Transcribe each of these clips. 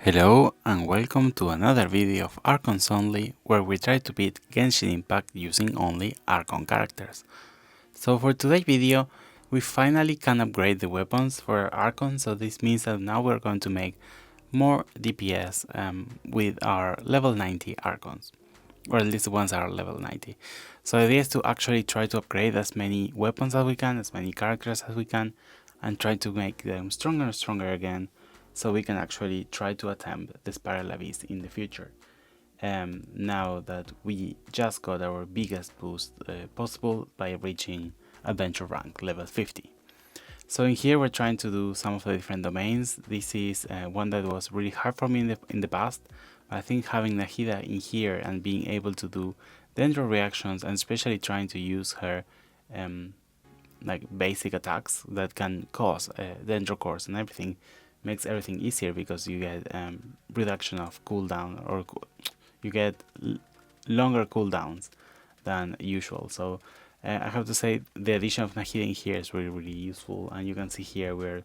Hello and welcome to another video of Archons Only, where we try to beat Genshin Impact using only Archon characters. So for today's video, we finally can upgrade the weapons for Archon, so this means that now we're going to make more DPS with our level 90 Archons, or at least the ones that are level 90. So the idea is to actually try to upgrade as many weapons as we can, as many characters as we can, and try to make them stronger and stronger again, so we can actually try to attempt the Spiral Abyss in the future. Now that we just got our biggest boost possible by reaching Adventure rank level 50. So in here we're trying to do some of the different domains. This is one that was really hard for me in the past. I think having Nahida in here and being able to do Dendro reactions, and especially trying to use her like basic attacks that can cause Dendro cores and everything, makes everything easier because you get reduction of cooldown, or you get longer cooldowns than usual. So I have to say the addition of Nahida in here is really useful, and you can see here we're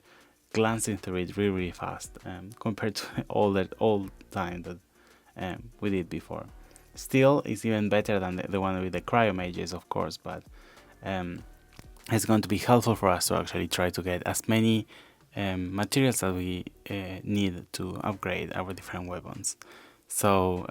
glancing through it really fast compared to all time that we did before. Still, it's even better than the one with the cryo mages, of course, but it's going to be helpful for us to actually try to get as many materials that we need to upgrade our different weapons. So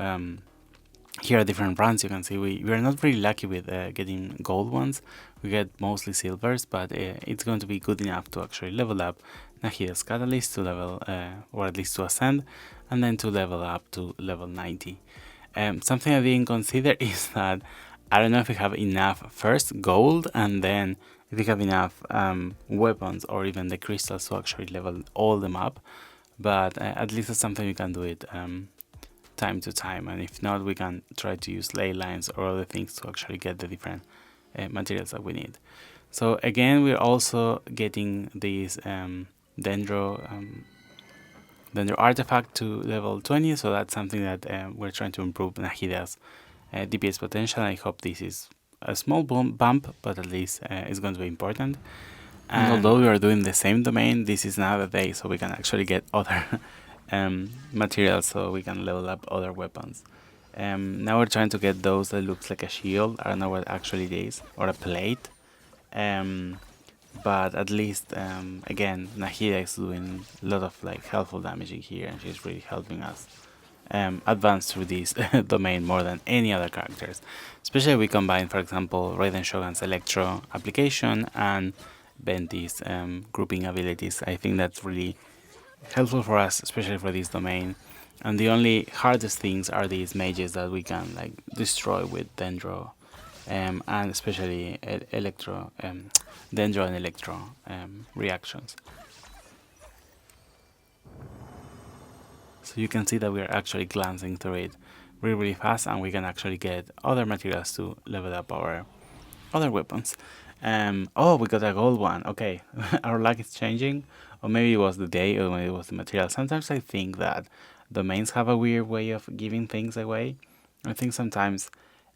here are different runs. You can see we are not really lucky with getting gold ones. We get mostly silvers, but it's going to be good enough to actually level up Nahida's Catalyst to level, or at least to ascend, and then to level up to level 90. Something I didn't consider is that I don't know if we have enough first gold, and then if we have enough weapons or even the crystals to actually level all them up. But at least it's something we can do it time to time, and if not, we can try to use ley lines or other things to actually get the different materials that we need. So again, we're also getting these Dendro artifact to level 20, so that's something that we're trying to improve Nahida's DPS potential. I hope this is a small bump, but at least it's going to be important. And although we are doing the same domain, this is another day, so we can actually get other materials, so we can level up other weapons. Now we're trying to get those that looks like a shield. I don't know what actually it is, or a plate. But at least again, Nahida is doing a lot of like helpful damage in here, and she's really helping us advance through this domain more than any other characters. Especially we combine, for example, Raiden Shogun's Electro application and Venti's grouping abilities. I think that's really helpful for us, especially for this domain. And the only hardest things are these mages that we can like destroy with Dendro, and especially Electro, Dendro and Electro reactions. So you can see that we are actually glancing through it really fast, and we can actually get other materials to level up our other weapons. Oh, we got a gold one. Okay, our luck is changing, or maybe it was the day, or maybe it was the material. Sometimes I think that domains have a weird way of giving things away. I think sometimes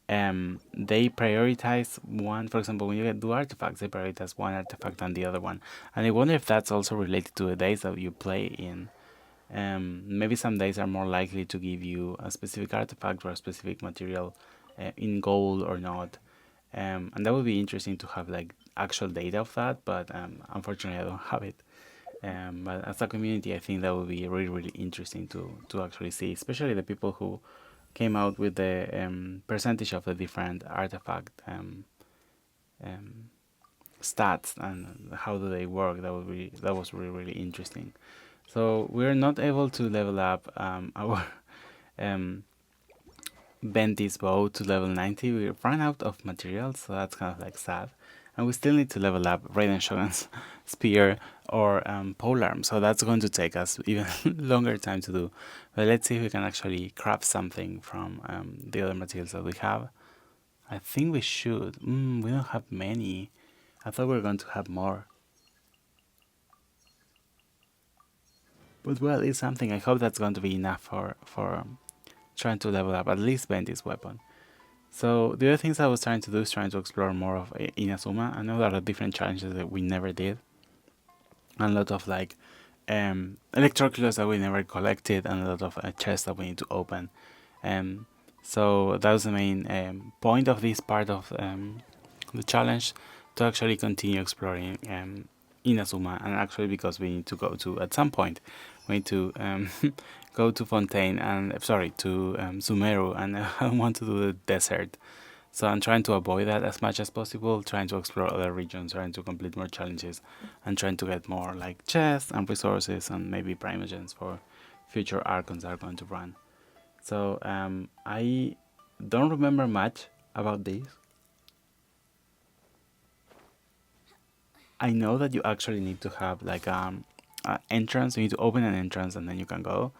they prioritize one. For example, when you do artifacts, they prioritize one artifact than the other one, and I wonder if that's also related to the days that you play in. Maybe some days are more likely to give you a specific artifact or a specific material in gold or not. And that would be interesting to have like actual data of that, but unfortunately I don't have it. But as a community, I think that would be really interesting to actually see, especially the people who came out with the percentage of the different artifact stats and how do they work. That was really interesting. So we're not able to level up our Venti's bow to level 90. We ran out of materials, so that's kind of like sad. And we still need to level up Raiden Shogun's spear or polearm, so that's going to take us even longer time to do. But let's see if we can actually craft something from the other materials that we have. I think we should. We don't have many. I thought we were going to have more. But well, it's something. I hope that's going to be enough for trying to level up at least Venti's weapon. So the other things I was trying to do is trying to explore more of Inazuma. I know there are different challenges that we never did, and a lot of like electroculus that we never collected, and a lot of chests that we need to open. So that was the main point of this part of the challenge, to actually continue exploring Inazuma, and actually because we need to go to, at some point, we need to go to Fontaine and, sorry, to Sumeru, and I don't want to do the desert. So I'm trying to avoid that as much as possible, trying to explore other regions, trying to complete more challenges, and trying to get more like chests and resources and maybe primogens for future Archons that are going to run. So I don't remember much about this. I know that you actually need to have like an entrance. You need to open an entrance and then you can go.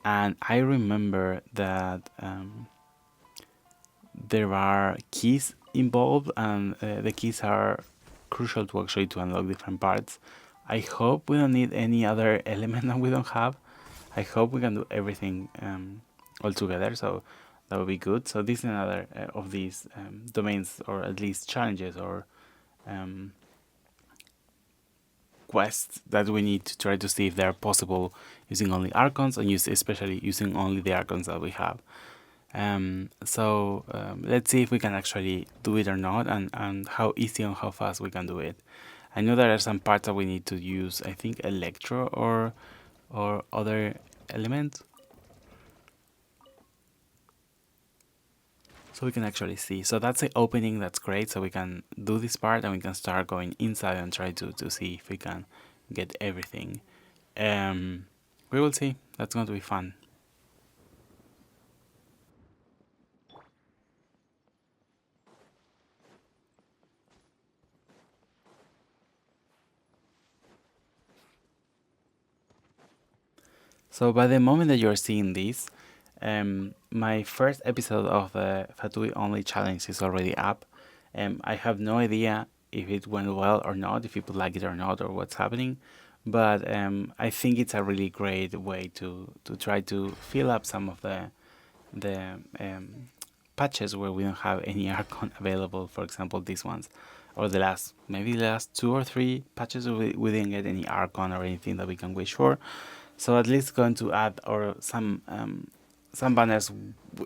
And I remember that there are keys involved, and the keys are crucial to actually to unlock different parts. I hope we don't need any other element that we don't have. I hope we can do everything all together, so that would be good. So this is another of these domains, or at least challenges, or quests that we need to try to see if they are possible using only Archons, and especially using only the Archons that we have. Let's see if we can actually do it or not, and how easy and how fast we can do it. I know there are some parts that we need to use, I think, Electro or other elements. So we can actually see. So that's the opening, that's great. So we can do this part and we can start going inside and try to see if we can get everything. We will see. That's going to be fun. So by the moment that you're seeing this, my first episode of the Fatui Only challenge is already up. I have no idea if it went well or not, if people like it or not, or what's happening. But I think it's a really great way to try to fill up some of the patches where we don't have any Archon available. For example, these ones, or maybe the last 2 or 3 patches we didn't get any Archon or anything that we can wish for. So at least going to add or some banners.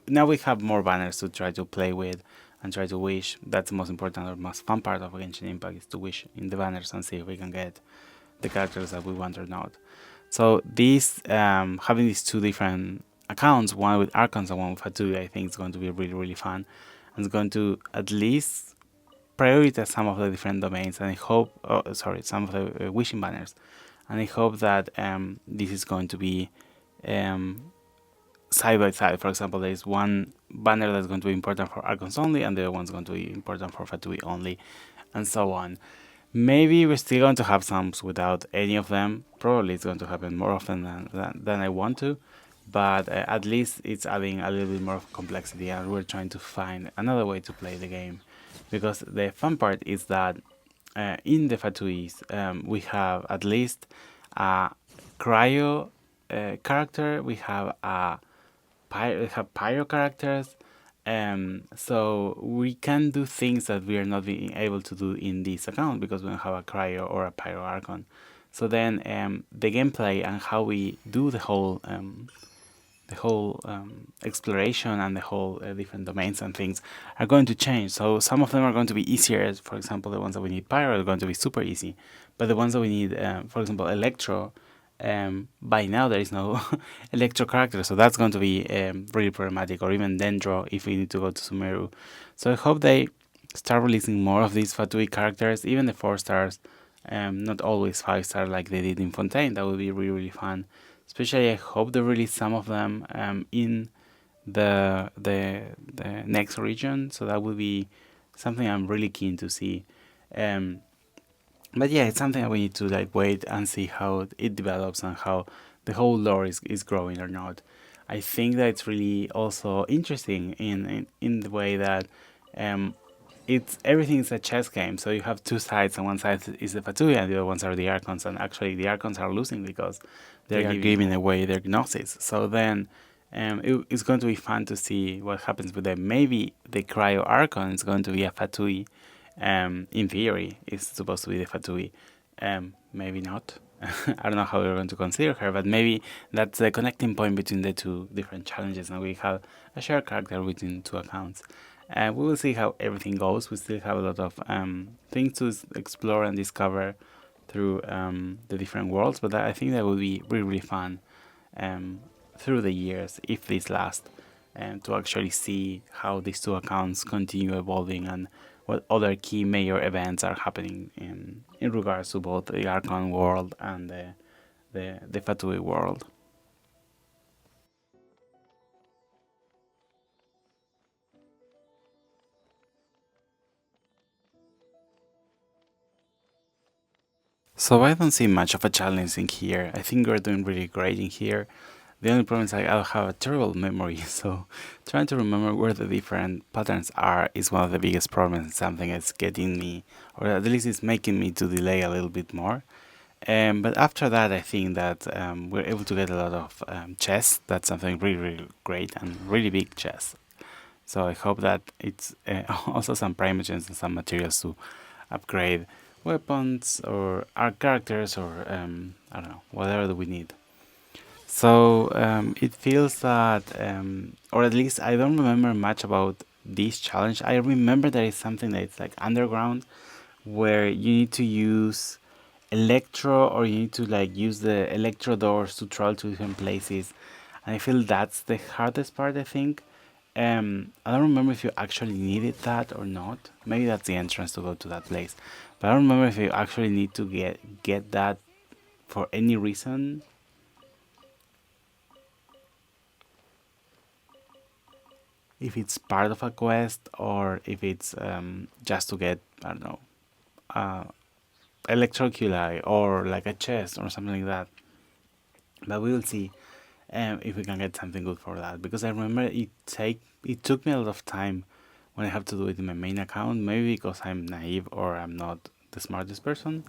Now we have more banners to try to play with and try to wish. That's the most important or most fun part of Genshin Impact, is to wish in the banners and see if we can get the characters that we want or not. So this having these 2 different accounts, one with Archons and one with Fatui, I think it's going to be really fun, and it's going to at least prioritize some of the different domains, and I hope, some of the wishing banners, and I hope that this is going to be side by side. For example, there is one banner that's going to be important for Archons Only, and the other one's going to be important for Fatui Only, and so on. Maybe we're still going to have some without any of them. Probably it's going to happen more often than I want to, but at least it's adding a little bit more of complexity, and we're trying to find another way to play the game. Because the fun part is that in the Fatuis, we have at least a cryo character, we have pyro characters, so we can do things that we are not being able to do in this account because we don't have a cryo or a pyro Archon. So then the gameplay and how we do the whole exploration and the whole different domains and things are going to change. So some of them are going to be easier. For example, the ones that we need pyro are going to be super easy, but the ones that we need, for example, electro, by now there is no electro character, so that's going to be really problematic. Or even dendro if we need to go to Sumeru. So I hope they start releasing more of these Fatui characters, even the 4 stars, not always 5 star like they did in Fontaine. That would be really fun. Especially, I hope they release some of them in the next region. So that would be something I'm really keen to see. But yeah, it's something that we need to like wait and see how it develops and how the whole lore is growing or not. I think that it's really also interesting in the way that everything is a chess game. So you have 2 sides, and one side is the Fatui and the other ones are the Archons, and actually the Archons are losing because they are giving away their Gnosis. So then it's going to be fun to see what happens with them. Maybe the Cryo Archon is going to be a Fatui. In theory, it's supposed to be the Fatui. Maybe not. I don't know how we're going to consider her, but maybe that's the connecting point between the two different challenges, and we have a shared character between two accounts. We will see how everything goes. We still have a lot of things to explore and discover through the different worlds, but I think that will be really, really fun um, through the years, if this lasts, to actually see how these two accounts continue evolving and what other key major events are happening in regards to both the Archon world and the Fatui world. So I don't see much of a challenge in here. I think we're doing really great in here. The only problem is I'll have a terrible memory, so trying to remember where the different patterns are is one of the biggest problems, something that's getting me, or at least it's making me to delay a little bit more. But after that, I think that we're able to get a lot of chests. That's something really, really great and really big chests. So I hope that it's also some primogens and some materials to upgrade weapons or our characters or I don't know, whatever that we need. So it feels that, or at least I don't remember much about this challenge. I remember there is something that is like underground where you need to use electro or you need to like use the electro doors to travel to different places. And I feel that's the hardest part, I think. I don't remember if you actually needed that or not. Maybe that's the entrance to go to that place. But I don't remember if you actually need to get that for any reason. If it's part of a quest or if it's just to get, I don't know, uh, electroculi or like a chest or something like that. But we will see if we can get something good for that, because I remember it took me a lot of time when I have to do it in my main account. Maybe because I'm naive or I'm not the smartest person,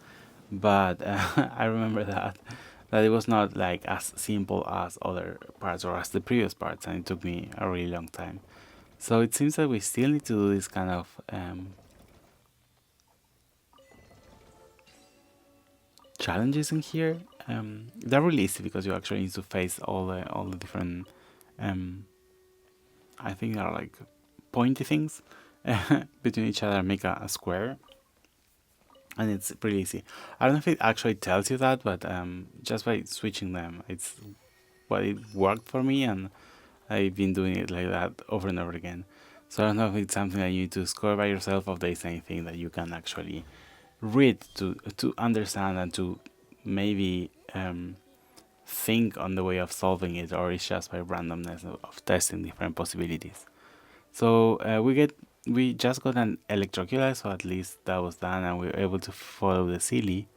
but I remember that it was not like as simple as other parts or as the previous parts, and it took me a really long time. So it seems that we still need to do this kind of challenges in here. They're really easy because you actually need to face all the different. Um, I think are like pointy things between each other and make a square, and it's pretty easy. I don't know if it actually tells you that, but just by switching them, it's what it worked for me, and I've been doing it like that over and over again. So I don't know if it's something that you need to score by yourself, or if there's anything that you can actually read to understand and to maybe think on the way of solving it, or it's just by randomness of testing different possibilities. So we just got an electrocular, so at least that was done, and we were able to follow the silly.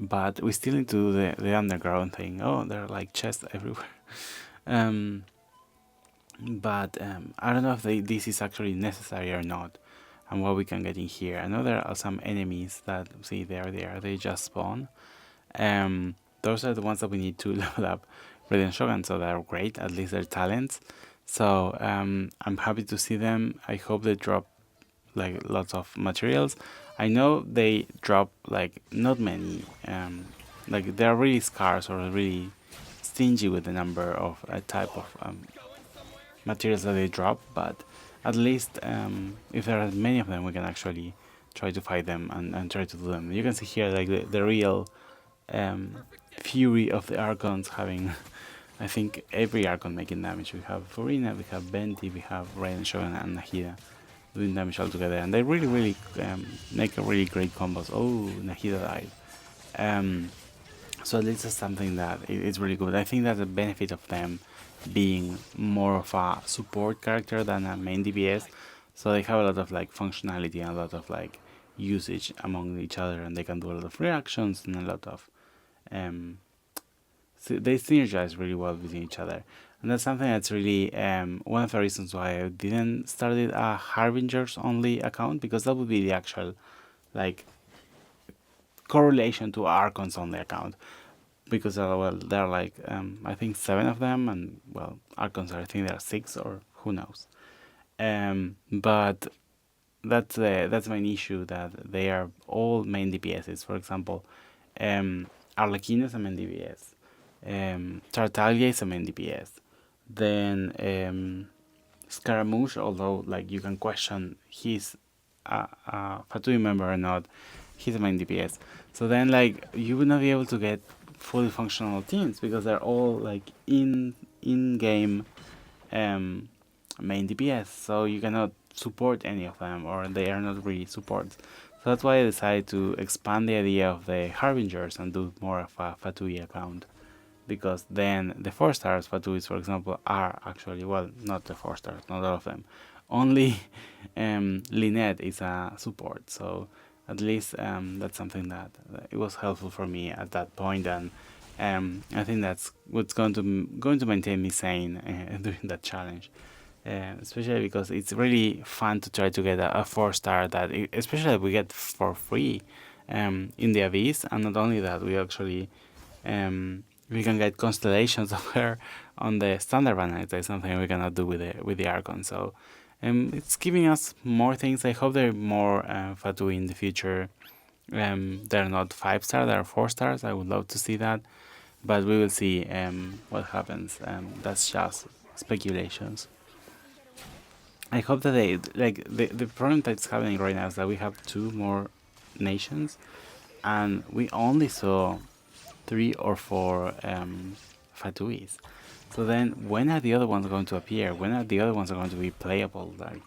But we still need to do the underground thing. Oh, there are like chests everywhere. um, but I don't know if this is actually necessary or not, and what we can get in here. I know there are some enemies that, see, there, they just spawn. Those are the ones that we need to level up Radiant Shogun, so they're great, at least they're talents. So I'm happy to see them. I hope they drop like lots of materials. I know they drop like not many, like they're really scarce or really stingy with the number of type of materials that they drop, but at least if there are many of them, we can actually try to fight them and try to do them. You can see here like the real um, fury of the Archons having, I think, every Archon making damage. We have Furina, we have Venti, we have Raiden Shogun and Nahida doing damage all together, and they really, really make a really great combos. Oh, Nahida died. So this is something that is really good. I think that the benefit of them being more of a support character than a main DPS, so they have a lot of like functionality and a lot of like usage among each other, and they can do a lot of reactions and a lot of so they synergize really well with each other, and that's something that's really one of the reasons why I didn't start a Harbingers only account, because that would be the actual like correlation to Archons only account, because well there are like I think 7 of them, and well Archons are, I think there are 6 or who knows, but that's my issue, that they are all main DPSs. For example, Arlecchino is a main DPS. Tartaglia is a main DPS. Then Scaramouche, although like you can question he's a Fatui member or not, he's a main DPS. So then like you would not be able to get fully functional teams because they're all like in game um, main DPS. So you cannot support any of them, or they are not really supports. So that's why I decided to expand the idea of the Harbingers and do more of a Fatui account, because then the 4 stars Fatuis, for example, are actually, well, not the 4 stars, not all of them. Only Lynette is a support, so at least that's something that it was helpful for me at that point, and I think that's what's going to maintain me sane during that challenge. Especially because it's really fun to try to get a 4 star that, especially we get for free in the Abyss, and not only that, we actually we can get constellations of her on the standard banner. That's something we cannot do with the Archon. So it's giving us more things. I hope there are more Fatui in the future. They're not 5 star, they're 4 stars. I would love to see that, but we will see what happens. That's just speculations. I hope that they like the problem that's happening right now is that we have 2 more nations, and we only saw 3 or 4 Fatuis. So then, when are the other ones going to appear? When are the other ones going to be playable? Like,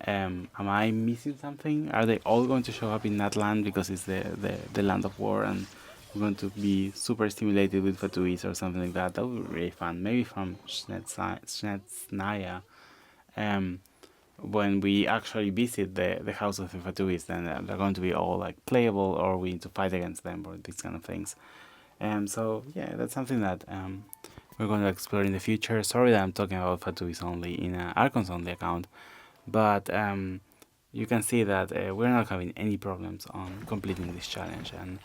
am I missing something? Are they all going to show up in that land because it's the land of war, and we're going to be super stimulated with Fatuis or something like that? That would be really fun. Maybe from Snetsnaya. When we actually visit the house of the Fatuis, then they're going to be all like playable, or we need to fight against them, or these kind of things. So yeah, that's something that we're going to explore in the future. Sorry that I'm talking about Fatuis only in an Archons Only account, but you can see that we're not having any problems on completing this challenge, and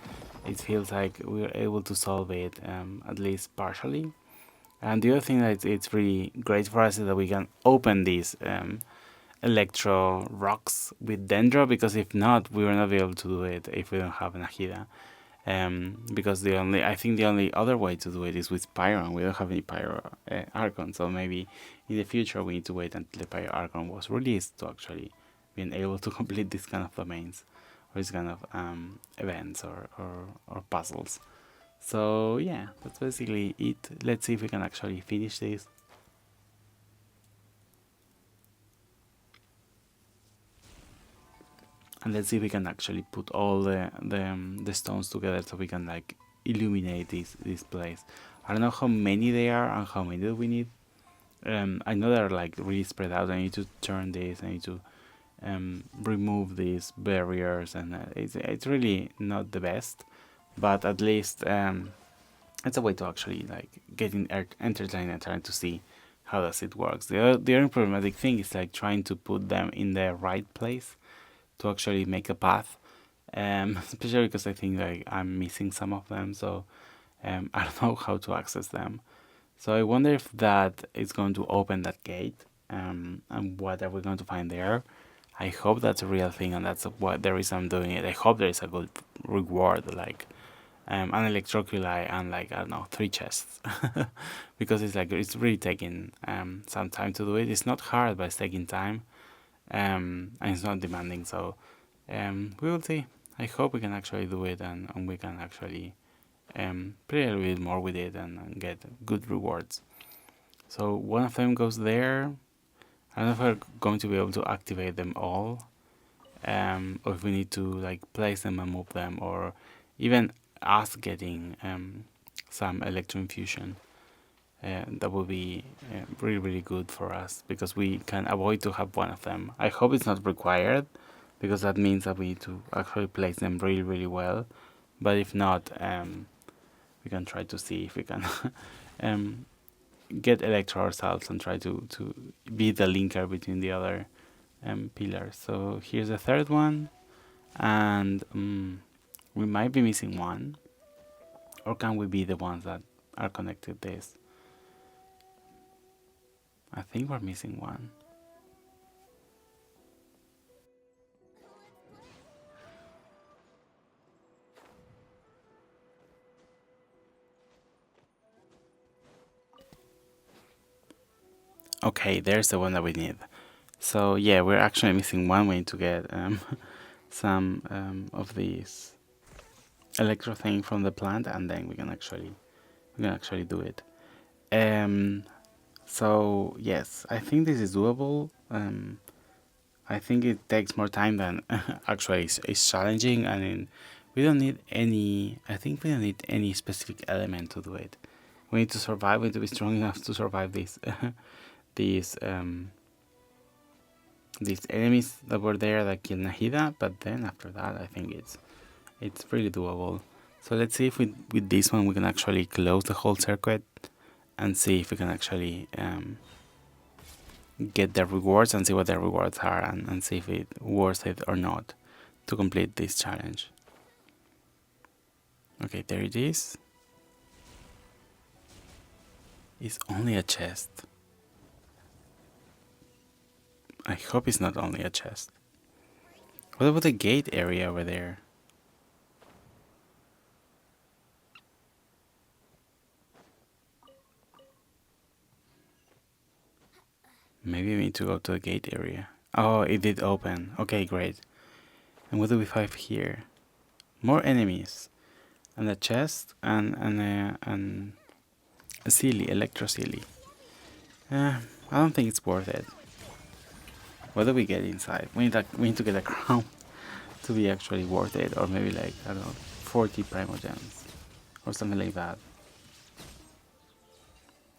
it feels like we're able to solve it at least partially. And the other thing that it's really great for us is that we can open these electro rocks with Dendro, because if not, we will not be able to do it if we don't have Nahida. Because I think the only other way to do it is with Pyro, and we don't have any Pyro Archon, so maybe in the future we need to wait until the Pyro Archon was released to actually being able to complete this kind of domains, or this kind of events or puzzles. So yeah, that's basically it. Let's see if we can actually finish this. And let's see if we can actually put all the stones together so we can like illuminate this place. I don't know how many they are and how many do we need. I know they're like really spread out. I need to turn this. I need to remove these barriers, and it's really not the best, but at least it's a way to actually like getting entertained and trying to see how does it works. The only problematic thing is like trying to put them in the right place to actually make a path, especially because I think like I'm missing some of them, so I don't know how to access them. So I wonder if that is going to open that gate, and what are we going to find there. I hope that's a real thing, and that's what the reason I'm doing it. I hope there is a good reward, like an electroculi and like, I don't know, 3 chests, because it's like it's really taking some time to do it. It's not hard, but it's taking time, and it's not demanding. So we will see. I hope we can actually do it, and we can actually play a little bit more with it, and get good rewards. So one of them goes there. I don't know if we're going to be able to activate them all, or if we need to like place them and move them, or even us getting some electro infusion. That would be really, really good for us, because we can avoid to have one of them. I hope it's not required, because that means that we need to actually place them really, really well. But if not, we can try to see if we can get Electro ourselves and try to be the linker between the other pillars. So here's the third one, and we might be missing one. Or can we be the ones that are connected this? I think we're missing one. Okay, there's the one that we need. So yeah, we're actually missing one. We need to get some of these electro thing from the plant, and then we can actually do it. So yes, I think this is doable. I think it takes more time than actually it's challenging, and we don't need any. I think we don't need any specific element to do it. We need to survive. We need to be strong enough to survive this these these enemies that were there that killed Nahida, but then after that I think it's pretty doable. So let's see if with this one we can actually close the whole circuit and see if we can actually get the rewards and see what the rewards are, and see if it's worth it or not to complete this challenge. Okay, there it is. It's only a chest. I hope it's not only a chest. What about the gate area over there? Maybe we need to go to the gate area. Oh, it did open. Okay, great. And what do we have here? More enemies. And a chest and a silly, electro silly. I don't think it's worth it. What do we get inside? We need to get a crown to be actually worth it, or maybe like, I don't know, 40 primogems or something like that.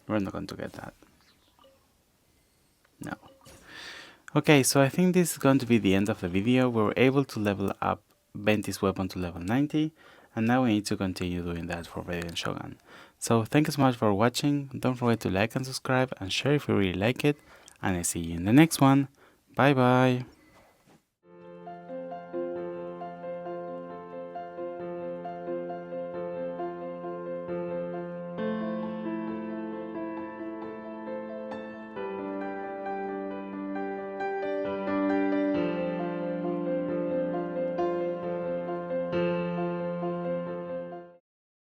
We're not going to get that. No. Okay, so I think this is going to be the end of the video. We were able to level up Venti's weapon to level 90, and now we need to continue doing that for Radiant Shogun. So thank you so much for watching. Don't forget to like and subscribe and share if you really like it, and I see you in the next one. Bye bye.